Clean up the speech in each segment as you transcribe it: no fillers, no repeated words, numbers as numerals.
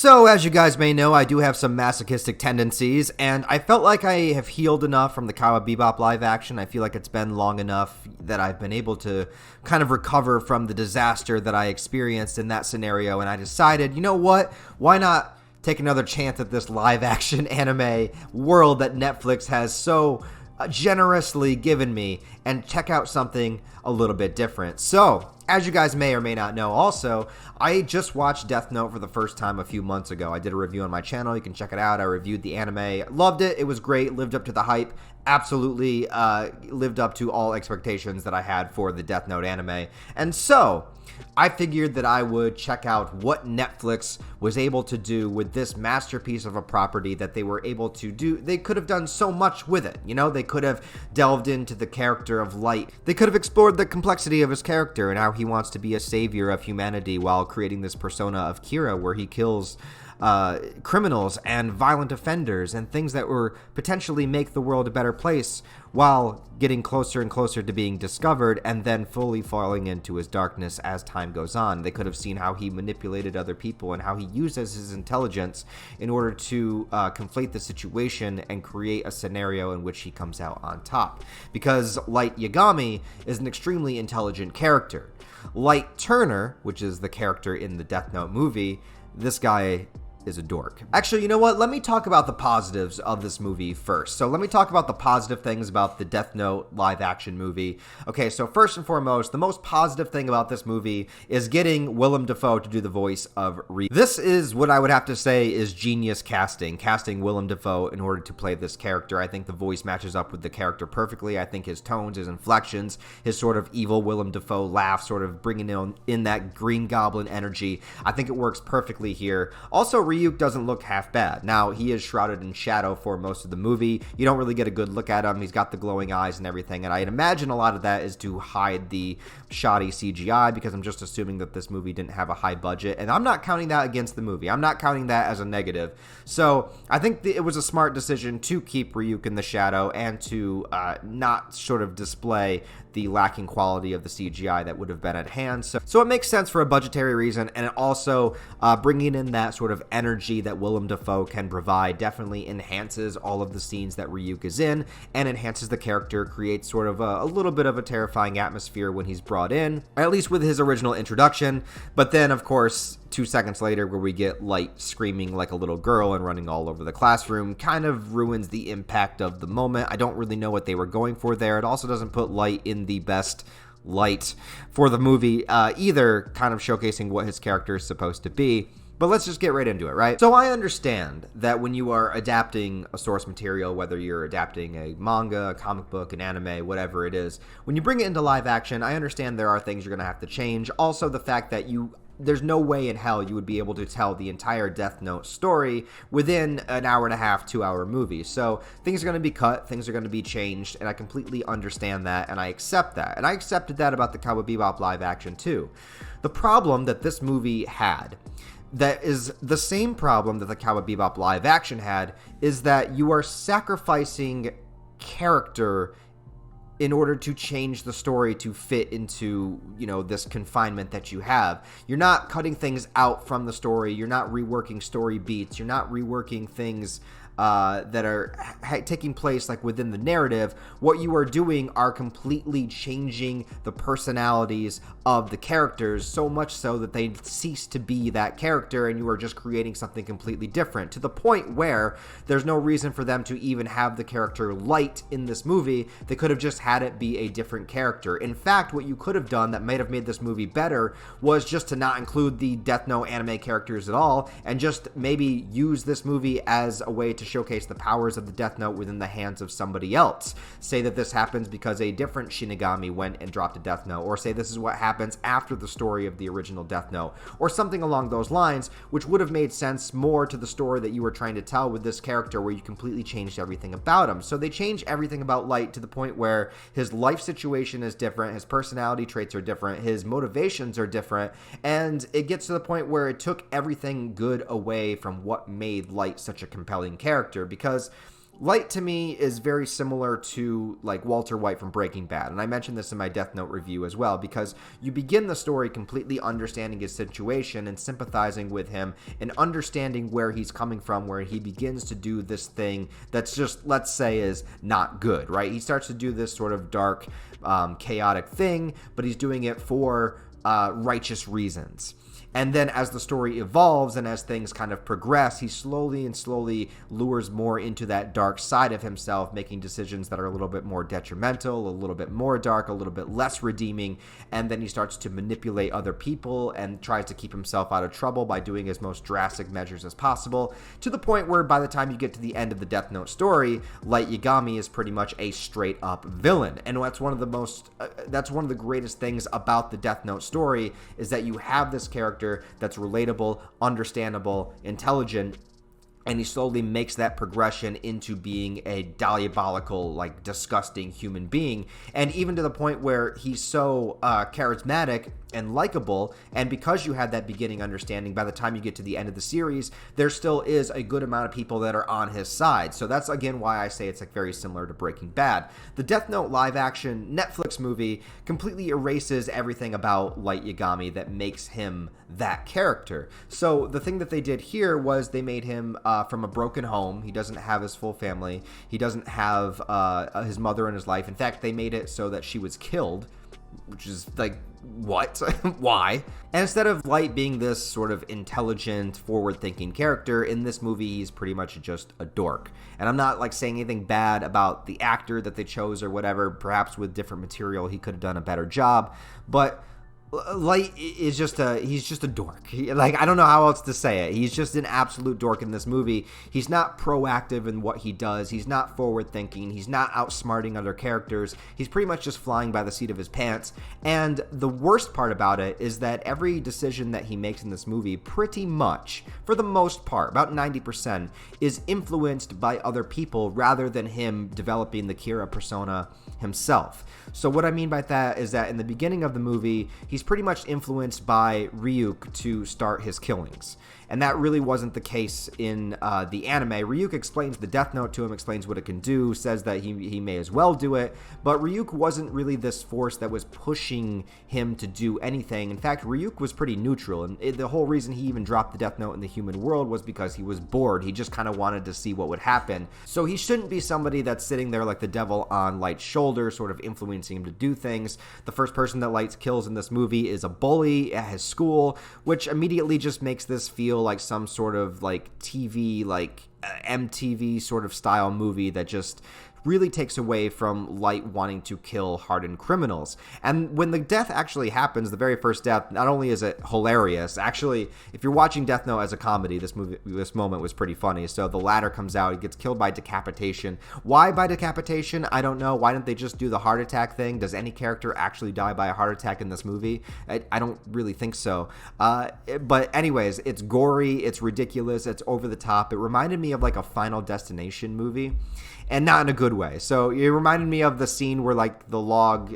So, as you guys may know, I do have some masochistic tendencies, and I felt like I have healed enough from the Cowboy Bebop live action. I feel like it's been long enough that I've been able to kind of recover from the disaster that I experienced in that scenario, and I decided, you know what? Why not take another chance at this live action anime world that Netflix has so generously given me and check out something a little bit different. So, as you guys may or may not know also, I just watched Death Note for the first time a few months ago. I did a review on my channel. You can check it out. I reviewed the anime. Loved it. It was great. Lived up to the hype. Absolutely lived up to all expectations that I had for the Death Note anime. And so, I figured that I would check out what Netflix was able to do with this masterpiece of a property that they were able to do. They could have done so much with it. You know, they could have delved into the character of Light. They could have explored the complexity of his character and how he wants to be a savior of humanity while creating this persona of Kira where he kills criminals and violent offenders and things that were potentially make the world a better place while getting closer and closer to being discovered and then fully falling into his darkness as time goes on. They could have seen how he manipulated other people and how he uses his intelligence in order to conflate the situation and create a scenario in which he comes out on top. Because Light Yagami is an extremely intelligent character. Light Turner, which is the character in the Death Note movie, this guy is a dork. Actually, you know what? Let me talk about the positives of this movie first. So let me talk about the positive things about the Death Note live action movie. Okay, so first and foremost, the most positive thing about this movie is getting Willem Dafoe to do the voice of Ryuk. This is what I would have to say is genius casting Willem Dafoe in order to play this character. I think the voice matches up with the character perfectly. I think his tones, his inflections, his sort of evil Willem Dafoe laugh, sort of bringing in that Green Goblin energy. I think it works perfectly here. Also, Ryuk doesn't look half bad. Now, he is shrouded in shadow for most of the movie. You don't really get a good look at him. He's got the glowing eyes and everything, and I'd imagine a lot of that is to hide the shoddy CGI because I'm just assuming that this movie didn't have a high budget, and I'm not counting that against the movie. I'm not counting that as a negative. So, I think it was a smart decision to keep Ryuk in the shadow and to not sort of display the lacking quality of the CGI that would have been at hand. So it makes sense for a budgetary reason, and it also bringing in that sort of energy that Willem Dafoe can provide definitely enhances all of the scenes that Ryuk is in and enhances the character, creates sort of a little bit of a terrifying atmosphere when he's brought in, at least with his original introduction. But then, of course, 2 seconds later where we get Light screaming like a little girl and running all over the classroom kind of ruins the impact of the moment. I don't really know what they were going for there. It also doesn't put Light in the best light for the movie either, kind of showcasing what his character is supposed to be. But let's just get right into it, right? So I understand that when you are adapting a source material, whether you're adapting a manga, a comic book, an anime, whatever it is, when you bring it into live action, I understand there are things you're going to have to change. Also, the fact that there's no way in hell you would be able to tell the entire Death Note story within an hour and a half, 2-hour movie. So things are going to be cut, things are going to be changed, and I completely understand that, and I accept that. And I accepted that about the Cowboy Bebop live action too. The problem that this movie had, that is the same problem that the Cowboy Bebop live action had, is that you are sacrificing character in order to change the story to fit into, you know, this confinement that you have. You're not cutting things out from the story. You're not reworking story beats. You're not reworking things that are taking place like within the narrative. What you are doing are completely changing the personalities of the characters, so much so that they cease to be that character and you are just creating something completely different, to the point where there's no reason for them to even have the character Light in this movie. They could have just had it be a different character. In fact, what you could have done that might have made this movie better was just to not include the Death Note anime characters at all and just maybe use this movie as a way to showcase the powers of the Death Note within the hands of somebody else. Say that this happens because a different Shinigami went and dropped a Death Note, or say this is what happens after the story of the original Death Note, or something along those lines, which would have made sense more to the story that you were trying to tell with this character, where you completely changed everything about him. So they changed everything about Light to the point where his life situation is different, his personality traits are different, his motivations are different, and it gets to the point where it took everything good away from what made Light such a compelling character. Because Light to me is very similar to like Walter White from Breaking Bad. And I mentioned this in my Death Note review as well, because you begin the story completely understanding his situation and sympathizing with him and understanding where he's coming from, where he begins to do this thing that's just, let's say, is not good, right? He starts to do this sort of dark, chaotic thing, but he's doing it for righteous reasons. And then as the story evolves and as things kind of progress, he slowly lures more into that dark side of himself, making decisions that are a little bit more detrimental, a little bit more dark, a little bit less redeeming. And then he starts to manipulate other people and tries to keep himself out of trouble by doing his most drastic measures as possible, to the point where by the time you get to the end of the Death Note story, Light Yagami is pretty much a straight up villain. And that's one of the greatest things about the Death Note story, is that you have this character that's relatable, understandable, intelligent, and he slowly makes that progression into being a diabolical, like, disgusting human being. And even to the point where he's so charismatic and likable, and because you had that beginning understanding, by the time you get to the end of the series, there still is a good amount of people that are on his side. So that's, again, why I say it's like very similar to Breaking Bad. The Death Note live-action Netflix movie completely erases everything about Light Yagami that makes him that character. So the thing that they did here was they made him from a broken home. He doesn't have his full family. He doesn't have his mother in his life. In fact, they made it so that she was killed, which is like, what? Why? And instead of Light being this sort of intelligent, forward-thinking character, in this movie, he's pretty much just a dork. And I'm not like saying anything bad about the actor that they chose or whatever. Perhaps with different material, he could have done a better job. But Light is he's just a dork. I don't know how else to say it. He's just an absolute dork in this movie. He's not proactive in what he does. He's not forward thinking. He's not outsmarting other characters. He's pretty much just flying by the seat of his pants. And the worst part about it is that every decision that he makes in this movie, pretty much, for the most part, about 90%, is influenced by other people rather than him developing the Kira persona himself. So what I mean by that is that in the beginning of the movie, he's pretty much influenced by Ryuk to start his killings. And that really wasn't the case in the anime. Ryuk explains the Death Note to him, explains what it can do, says that he may as well do it. But Ryuk wasn't really this force that was pushing him to do anything. In fact, Ryuk was pretty neutral. And the whole reason he even dropped the Death Note in the human world was because he was bored. He just kind of wanted to see what would happen. So he shouldn't be somebody that's sitting there like the devil on Light's shoulder, sort of influencing him to do things. The first person that Light kills in this movie is a bully at his school, which immediately just makes this feel like some sort of like TV, like MTV sort of style movie that just really takes away from Light wanting to kill hardened criminals. And when the death actually happens, the very first death, not only is it hilarious, actually, if you're watching Death Note as a comedy, this moment was pretty funny. So the ladder comes out, he gets killed by decapitation. Why by decapitation? I don't know. Why didn't they just do the heart attack thing? Does any character actually die by a heart attack in this movie? I don't really think so. But anyways, it's gory, it's ridiculous, it's over the top. It reminded me of like a Final Destination movie. And not in a good way. So it reminded me of the scene where like the log,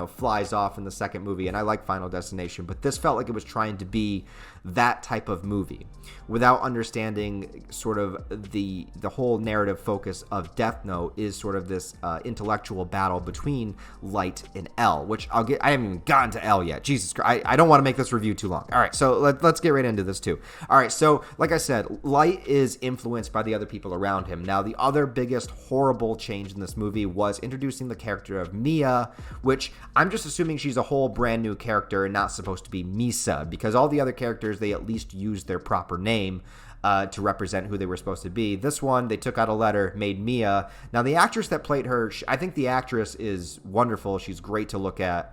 flies off in the second movie. And I like Final Destination, but this felt like it was trying to be that type of movie without understanding sort of the whole narrative focus of Death Note is sort of this intellectual battle between Light and L, which I haven't even gotten to L yet. Jesus Christ, I don't want to make this review too long. All right, so let's get right into this too. All right, so like I said, Light is influenced by the other people around him. Now, the other biggest horrible change in this movie was introducing the character of Mia, which I'm just assuming she's a whole brand new character and not supposed to be Misa, because all the other characters, they at least used their proper name to represent who they were supposed to be. This one, they took out a letter, made Mia. Now, the actress that played her, I think the actress is wonderful. She's great to look at.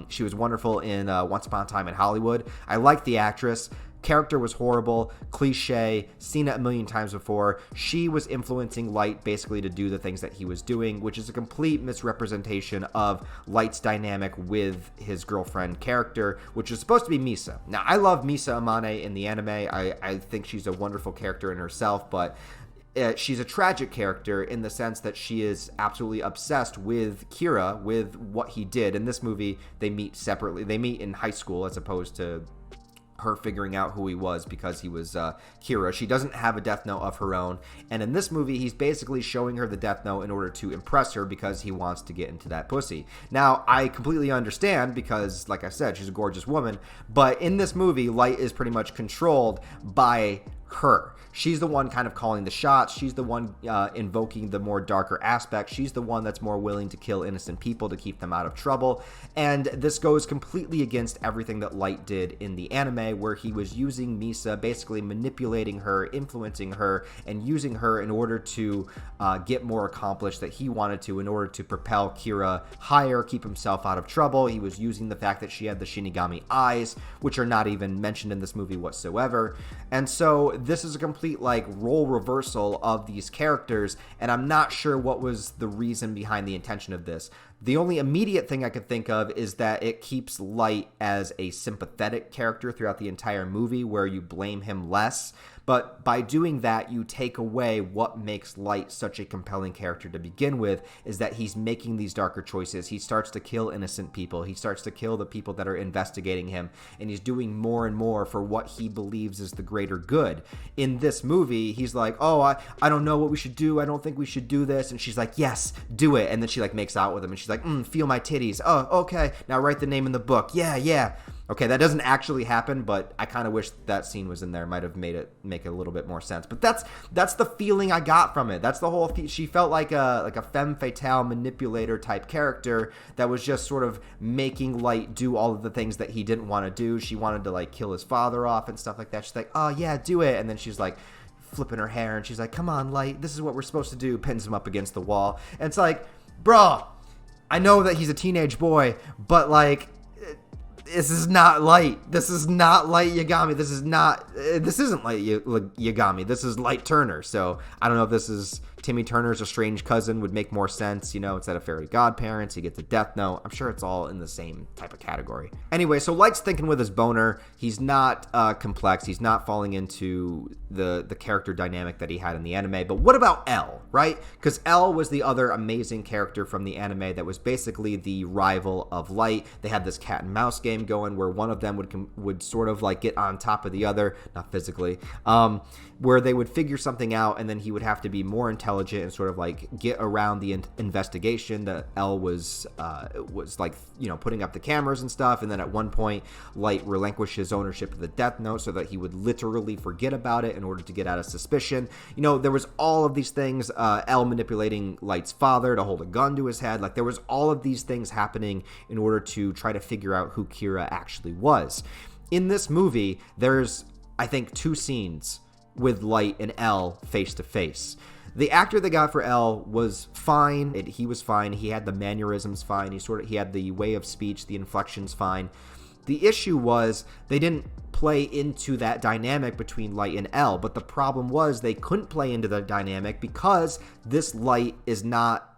She was wonderful in Once Upon a Time in Hollywood. I like the actress. Character was horrible, cliche, seen it a million times before. She was influencing Light basically to do the things that he was doing, which is a complete misrepresentation of Light's dynamic with his girlfriend character, which is supposed to be Misa. Now, I love Misa Amane in the anime. I think she's a wonderful character in herself, but she's a tragic character in the sense that she is absolutely obsessed with Kira, with what he did. In this movie, they meet separately. They meet in high school as opposed to her figuring out who he was because he was Kira. She doesn't have a death note of her own, and in this movie he's basically showing her the death note in order to impress her because he wants to get into that pussy. Now, I completely understand because, like I said, she's a gorgeous woman, but in this movie, Light is pretty much controlled by her. She's the one kind of calling the shots. She's the one invoking the more darker aspect. She's the one that's more willing to kill innocent people to keep them out of trouble. And this goes completely against everything that Light did in the anime, where he was using Misa, basically manipulating her, influencing her, and using her in order to get more accomplished that he wanted to, in order to propel Kira higher, keep himself out of trouble. He was using the fact that she had the Shinigami eyes, which are not even mentioned in this movie whatsoever. And so this is a complete role reversal of these characters, and I'm not sure what was the reason behind the intention of this. The only immediate thing I could think of is that it keeps Light as a sympathetic character throughout the entire movie, where you blame him less. But by doing that, you take away what makes Light such a compelling character to begin with, is that he's making these darker choices. He starts to kill innocent people. He starts to kill the people that are investigating him, and he's doing more and more for what he believes is the greater good. In this movie, he's like, oh, I don't know what we should do. I don't think we should do this. And she's like, yes, do it. And then she makes out with him, and she's like, feel my titties. Oh, okay. Now write the name in the book. Yeah. Okay, that doesn't actually happen, but I kind of wish that scene was in there. Might have made it make a little bit more sense. But that's the feeling I got from it. That's the whole. She felt like a femme fatale manipulator type character that was just sort of making Light do all of the things that he didn't want to do. She wanted to kill his father off and stuff like that. She's like, oh yeah, do it, and then she's like flipping her hair, and she's like, come on, Light, this is what we're supposed to do. Pins him up against the wall, and it's like, bruh, I know that he's a teenage boy, but this is not Light. This is not Light Yagami. This isn't Light Yagami. This is Light Turner. So I don't know if this is Timmy Turner's estranged cousin would make more sense, instead of fairy godparents, he gets a death note. I'm sure it's all in the same type of category. Anyway, so Light's thinking with his boner. He's not complex. He's not falling into the character dynamic that he had in the anime. But what about L, right? Because L was the other amazing character from the anime that was basically the rival of Light. They had this cat and mouse game going where one of them would sort of get on top of the other, not physically, where they would figure something out, and then he would have to be more intelligent and sort of get around the investigation that L was putting up the cameras and stuff. And then at one point, Light relinquished his ownership of the death note so that he would literally forget about it in order to get out of suspicion. There was all of these things, L manipulating Light's father to hold a gun to his head. There was all of these things happening in order to try to figure out who Kira actually was. In this movie, there's, I think, 2 scenes with Light and L face to face. The actor they got for L was fine. He was fine. He had the mannerisms fine. He had the way of speech, the inflections fine. The issue was they didn't play into that dynamic between Light and L, but the problem was they couldn't play into the dynamic because this Light is not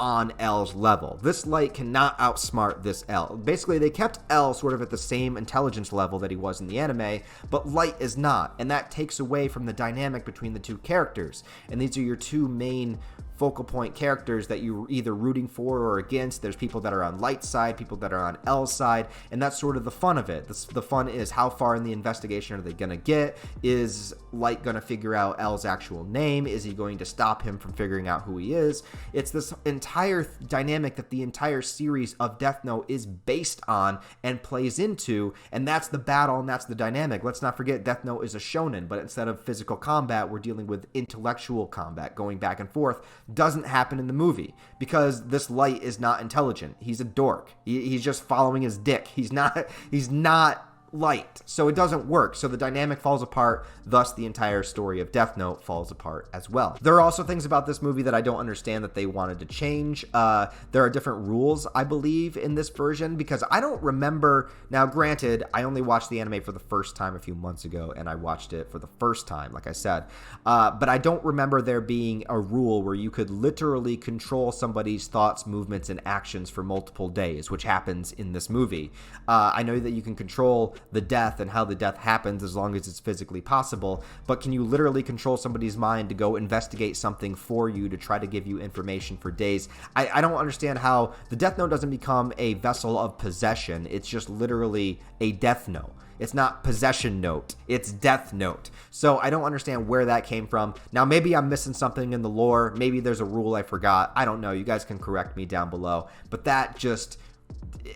on L's level. This Light cannot outsmart this L. Basically, they kept L sort of at the same intelligence level that he was in the anime, but Light is not, and that takes away from the dynamic between the 2 characters. And these are your 2 main focal point characters that you're either rooting for or against. There's people that are on Light's side, people that are on L's side, and that's sort of the fun of it. The fun is how far in the investigation are they going to get? Is Light going to figure out L's actual name? Is he going to stop him from figuring out who he is? It's this entire dynamic that the entire series of Death Note is based on and plays into, and that's the battle and that's the dynamic. Let's not forget Death Note is a shonen, but instead of physical combat, we're dealing with intellectual combat, going back and forth. Doesn't happen in the movie because this Light is not intelligent. He's a dork. He's just following his dick. He's not Light, so it doesn't work. So the dynamic falls apart, thus the entire story of Death Note falls apart as well. There are also things about this movie that I don't understand that they wanted to change. There are different rules, I believe, in this version, because I don't remember. Now, granted, I only watched the anime for the first time a few months ago, and I watched it for the first time, like I said, but I don't remember there being a rule where you could literally control somebody's thoughts, movements, and actions for multiple days, which happens in this movie. I know that you can control the death and how the death happens as long as it's physically possible, but can you literally control somebody's mind to go investigate something for you to try to give you information for days? I don't understand how the Death Note doesn't become a vessel of possession. It's just literally a Death Note. It's not possession note, it's Death Note. So I don't understand where that came from. Now, maybe I'm missing something in the lore. Maybe there's a rule I forgot. I don't know. You guys can correct me down below. But that just,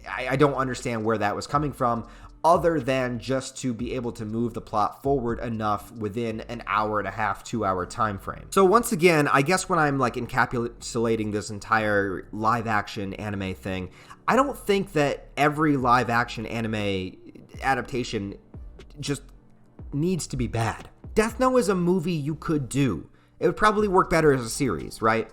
I don't understand where that was coming from, other than just to be able to move the plot forward enough within an hour and a half, 2 hour time frame. So once again, I guess when I'm like encapsulating this entire live action anime thing, I don't think that every live action anime adaptation just needs to be bad. Death Note is a movie you could do. It would probably work better as a series, right?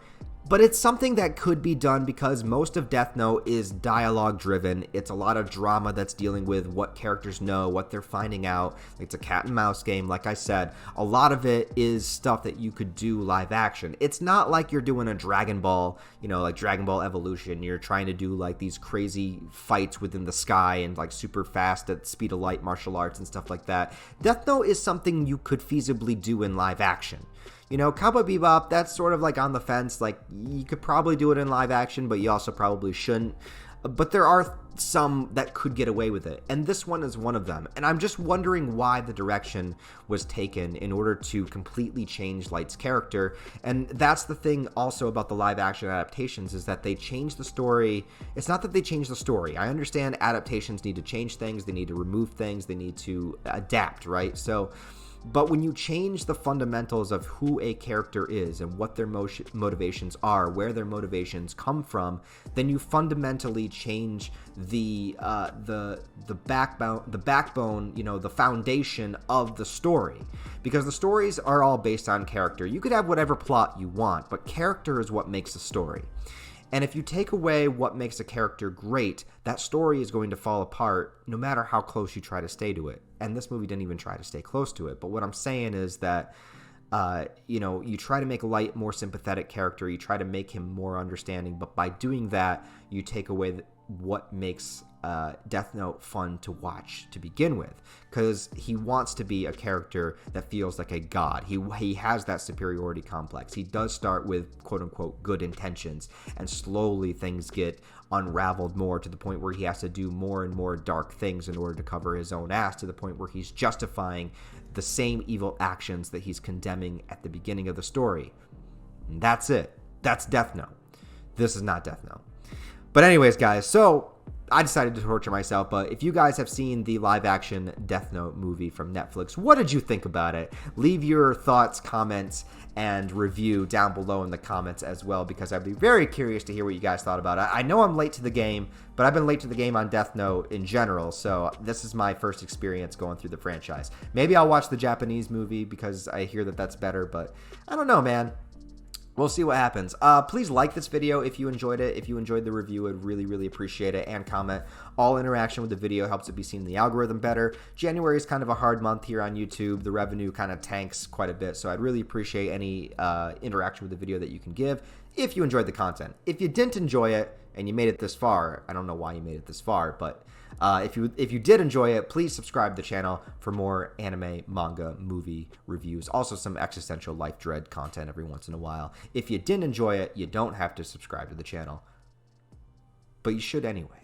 But it's something that could be done because most of Death Note is dialogue driven. It's a lot of drama that's dealing with what characters know, what they're finding out. It's a cat and mouse game, like I said. A lot of it is stuff that you could do live action. It's not like you're doing a Dragon Ball, like Dragon Ball Evolution. You're trying to do like these crazy fights within the sky and like super fast at speed of light martial arts and stuff like that. Death Note is something you could feasibly do in live action. Cowboy Bebop, that's sort of like on the fence. Like, you could probably do it in live action, but you also probably shouldn't. But there are some that could get away with it, and this one is one of them. And I'm just wondering why the direction was taken in order to completely change Light's character. And that's the thing also about the live action adaptations, is that they change the story. It's not that they change the story. I understand adaptations need to change things, they need to remove things, they need to adapt, right? But when you change the fundamentals of who a character is and what their motivations are, where their motivations come from, then you fundamentally change the backbone, the foundation of the story. Because the stories are all based on character. You could have whatever plot you want, but character is what makes a story. And if you take away what makes a character great, that story is going to fall apart no matter how close you try to stay to it. And this movie didn't even try to stay close to it. But what I'm saying is that, you try to make Light more sympathetic character. You try to make him more understanding. But by doing that, you take away what makes Death Note fun to watch to begin with, because he wants to be a character that feels like a god. He has that superiority complex. He does start with quote-unquote good intentions, and slowly things get unraveled more to the point where he has to do more and more dark things in order to cover his own ass, to the point where he's justifying the same evil actions that he's condemning at the beginning of the story. And that's it. That's Death Note. This is not Death Note. But anyways, guys, so I decided to torture myself, but if you guys have seen the live-action Death Note movie from Netflix, what did you think about it? Leave your thoughts, comments, and review down below in the comments as well, because I'd be very curious to hear what you guys thought about it. I know I'm late to the game, but I've been late to the game on Death Note in general, so this is my first experience going through the franchise. Maybe I'll watch the Japanese movie because I hear that that's better, but I don't know, man. We'll see what happens. Please like this video if you enjoyed it. If you enjoyed the review, I'd really, really appreciate it. And comment. All interaction with the video helps it be seen in the algorithm better. January is kind of a hard month here on YouTube. The revenue kind of tanks quite a bit. So I'd really appreciate any interaction with the video that you can give if you enjoyed the content. If you didn't enjoy it and you made it this far, I don't know why you made it this far, but if you did enjoy it, please subscribe to the channel for more anime, manga, movie reviews. Also some existential life dread content every once in a while. If you didn't enjoy it, you don't have to subscribe to the channel, but you should anyways.